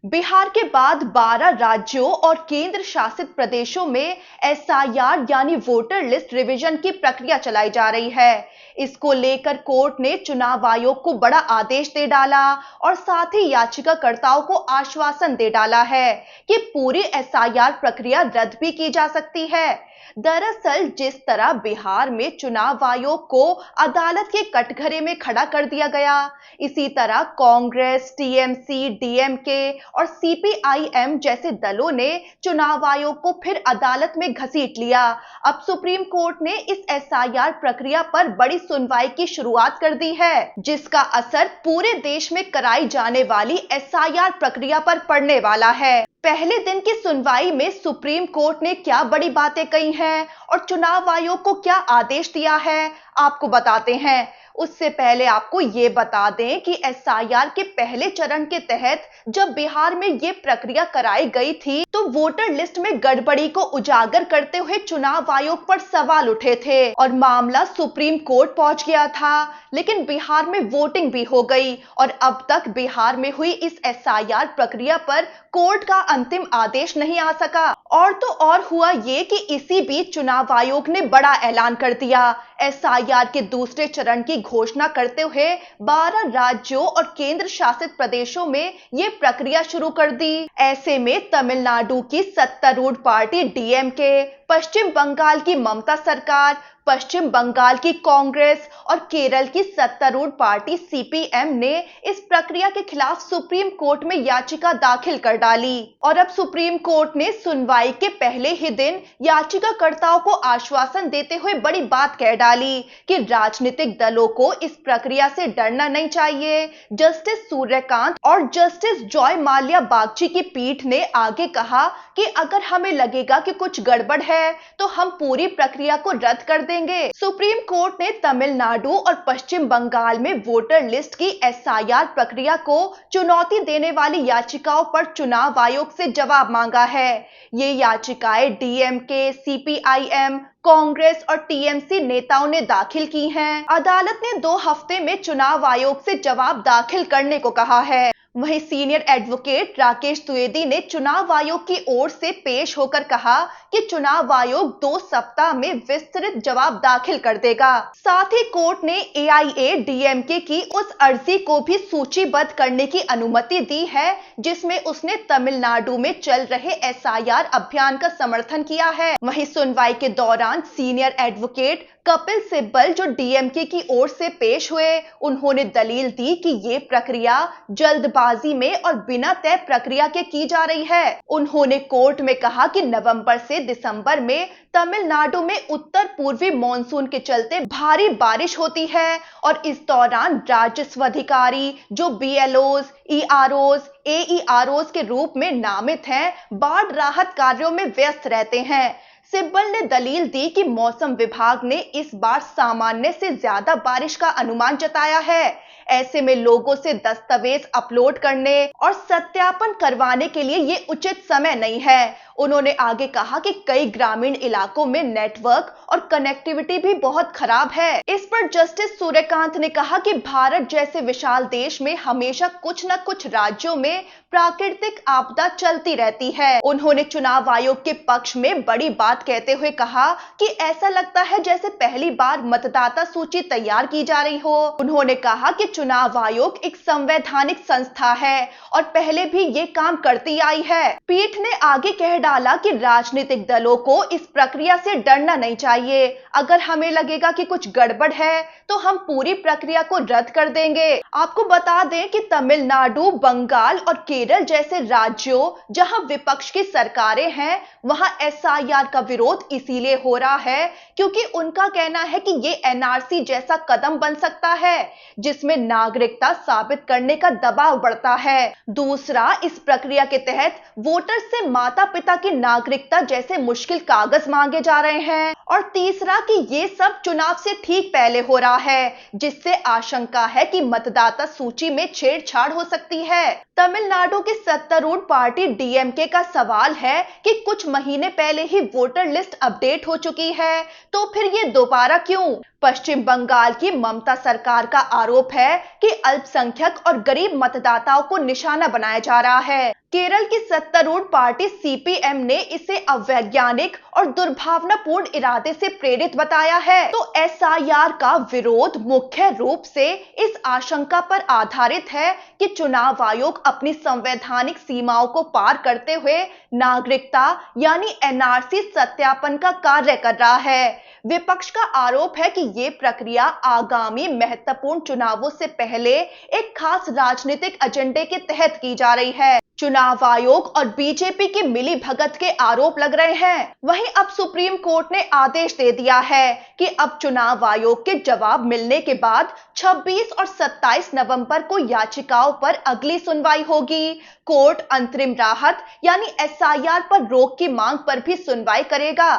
बिहार के बाद 12 राज्यों और केंद्र शासित प्रदेशों में एसआईआर यानी वोटर लिस्ट रिवीजन की प्रक्रिया चलाई जा रही है। इसको लेकर कोर्ट ने चुनाव आयोग को बड़ा आदेश दे डाला और साथ ही याचिकाकर्ताओं को आश्वासन दे डाला है कि पूरी एसआईआर प्रक्रिया रद्द भी की जा सकती है। दरअसल जिस तरह बिहार में चुनाव आयोग को अदालत के कटघरे में खड़ा कर दिया गया, इसी तरह कांग्रेस, टीएमसी, डीएमके और सीपीआईएम जैसे दलों ने चुनाव आयोग को फिर अदालत में घसीट लिया। अब सुप्रीम कोर्ट ने इस एसआईआर प्रक्रिया पर बड़ी सुनवाई की शुरुआत कर दी है, जिसका असर पूरे देश में कराई जाने वाली एसआईआर प्रक्रिया पर पड़ने वाला है। पहले दिन की सुनवाई में सुप्रीम कोर्ट ने क्या बड़ी बातें कही हैं और चुनाव आयोग को क्या आदेश दिया है, आपको बताते हैं। उससे पहले आपको ये बता दें कि एसआईआर के पहले चरण के तहत जब बिहार में ये प्रक्रिया कराई गई थी तो वोटर लिस्ट में गड़बड़ी को उजागर करते हुए चुनाव आयोग पर सवाल उठे थे और मामला सुप्रीम कोर्ट पहुंच गया था। लेकिन बिहार में वोटिंग भी हो गई और अब तक बिहार में हुई इस एसआईआर प्रक्रिया पर कोर्ट का अंतिम आदेश नहीं आ सका। और तो और हुआ ये कि इसी बीच चुनाव आयोग ने बड़ा ऐलान कर दिया। एसआईआर के दूसरे चरण की घोषणा करते हुए 12 राज्यों और केंद्र शासित प्रदेशों में ये प्रक्रिया शुरू कर दी। ऐसे में तमिलनाडु की सत्तारूढ़ पार्टी डीएमके, पश्चिम बंगाल की ममता सरकार, पश्चिम बंगाल की कांग्रेस और केरल की सत्तारूढ़ पार्टी सीपीएम ने इस प्रक्रिया के खिलाफ सुप्रीम कोर्ट में याचिका दाखिल कर डाली। और अब सुप्रीम कोर्ट ने सुनवाई के पहले ही दिन याचिकाकर्ताओं को आश्वासन देते हुए बड़ी बात कह डाली कि राजनीतिक दलों को इस प्रक्रिया से डरना नहीं चाहिए। जस्टिस सूर्यकांत और जस्टिस जॉय माल्या बागची की पीठ ने आगे कहा कि अगर हमें लगेगा कि कुछ गड़बड़ है तो हम पूरी प्रक्रिया को रद्द कर देंगे। सुप्रीम कोर्ट ने तमिलनाडु और पश्चिम बंगाल में वोटर लिस्ट की एसआईआर प्रक्रिया को चुनौती देने वाली याचिकाओं पर चुनाव आयोग से जवाब मांगा है। ये याचिकाएं डीएमके, सीपीआईएम, कांग्रेस और टीएमसी नेताओं ने दाखिल की हैं। अदालत ने 2 हफ्ते में चुनाव आयोग से जवाब दाखिल करने को कहा है। वहीं सीनियर एडवोकेट राकेश द्विवेदी ने चुनाव आयोग की ओर से पेश होकर कहा कि चुनाव आयोग 2 सप्ताह में विस्तृत जवाब दाखिल कर देगा। साथ ही कोर्ट ने एआईएडीएमके की उस अर्जी को भी सूचीबद्ध करने की अनुमति दी है जिसमें उसने तमिलनाडु में चल रहे एसआईआर अभियान का समर्थन किया है। वहीं सुनवाई के दौरान सीनियर एडवोकेट कपिल सिब्बल जो डीएमके की ओर से पेश हुए, उन्होंने दलील दी कि ये प्रक्रिया जल्दबाजी में और बिना तय प्रक्रिया के की जा रही है। उन्होंने कोर्ट में कहा कि नवंबर से दिसंबर में तमिलनाडु में उत्तर पूर्वी मॉनसून के चलते भारी बारिश होती है और इस दौरान राजस्व अधिकारी जो बीएलओज, ईआरओज, एईआरओज के रूप में नामित हैं, बाढ़ राहत कार्यों में व्यस्त रहते हैं। सिब्बल ने दलील दी कि मौसम विभाग ने इस बार सामान्य से ज्यादा बारिश का अनुमान जताया है। ऐसे में लोगों से दस्तावेज अपलोड करने और सत्यापन करवाने के लिए ये उचित समय नहीं है। उन्होंने आगे कहा कि कई ग्रामीण इलाकों में नेटवर्क और कनेक्टिविटी भी बहुत खराब है। इस पर जस्टिस सूर्यकांत ने कहा कि भारत जैसे विशाल देश में हमेशा कुछ न कुछ राज्यों में प्राकृतिक आपदा चलती रहती है। उन्होंने चुनाव आयोग के पक्ष में बड़ी बात कहते हुए कहा कि ऐसा लगता है जैसे पहली बार मतदाता सूची तैयार की जा रही हो। उन्होंने कहा कि चुनाव आयोग एक संवैधानिक संस्था है और पहले भी ये काम करती आई है। पीठ ने आगे कह डाला कि राजनीतिक दलों को इस प्रक्रिया से डरना नहीं चाहिए। अगर हमें लगेगा कि कुछ गड़बड़ है तो हम पूरी प्रक्रिया को रद्द कर देंगे। आपको बता दें कि तमिलनाडु, बंगाल और केरल जैसे राज्यों जहां विपक्ष की सरकारें हैं, वहां एसआईआर का विरोध इसीलिए हो रहा है क्योंकि उनका कहना है कि ये एनआरसी जैसा कदम बन सकता है जिसमें नागरिकता साबित करने का दबाव बढ़ता है। दूसरा, इस प्रक्रिया के तहत वोटर से माता पिता की नागरिकता जैसे मुश्किल कागज मांगे जा रहे हैं। और तीसरा कि ये सब चुनाव से ठीक पहले हो रहा है जिससे आशंका है कि मतदाता सूची में छेड़छाड़ हो सकती है। तमिलनाडु की सत्तारूढ़ पार्टी डीएमके का सवाल है कि कुछ महीने पहले ही वोटर लिस्ट अपडेट हो चुकी है, तो फिर ये दोबारा क्यों? पश्चिम बंगाल की ममता सरकार का आरोप है कि अल्पसंख्यक और गरीब मतदाताओं को निशाना बनाया जा रहा है। केरल की सत्तारूढ़ पार्टी सीपीएम ने इसे अवैज्ञानिक और दुर्भावनापूर्ण इरादे से प्रेरित बताया है। तो एसआईआर का विरोध मुख्य रूप से इस आशंका पर आधारित है कि चुनाव आयोग अपनी संवैधानिक सीमाओं को पार करते हुए नागरिकता यानी एनआरसी सत्यापन का कार्य कर रहा है। विपक्ष का आरोप है कि ये प्रक्रिया आगामी महत्वपूर्ण चुनावों से पहले एक खास राजनीतिक एजेंडे के तहत की जा रही है। चुनाव आयोग और बीजेपी की मिली भगत के आरोप लग रहे हैं। वहीं अब सुप्रीम कोर्ट ने आदेश दे दिया है कि अब चुनाव आयोग के जवाब मिलने के बाद 26 और 27 नवंबर को याचिकाओं पर अगली सुनवाई होगी। कोर्ट अंतरिम राहत यानी एसआईआर पर रोक की मांग पर भी सुनवाई करेगा।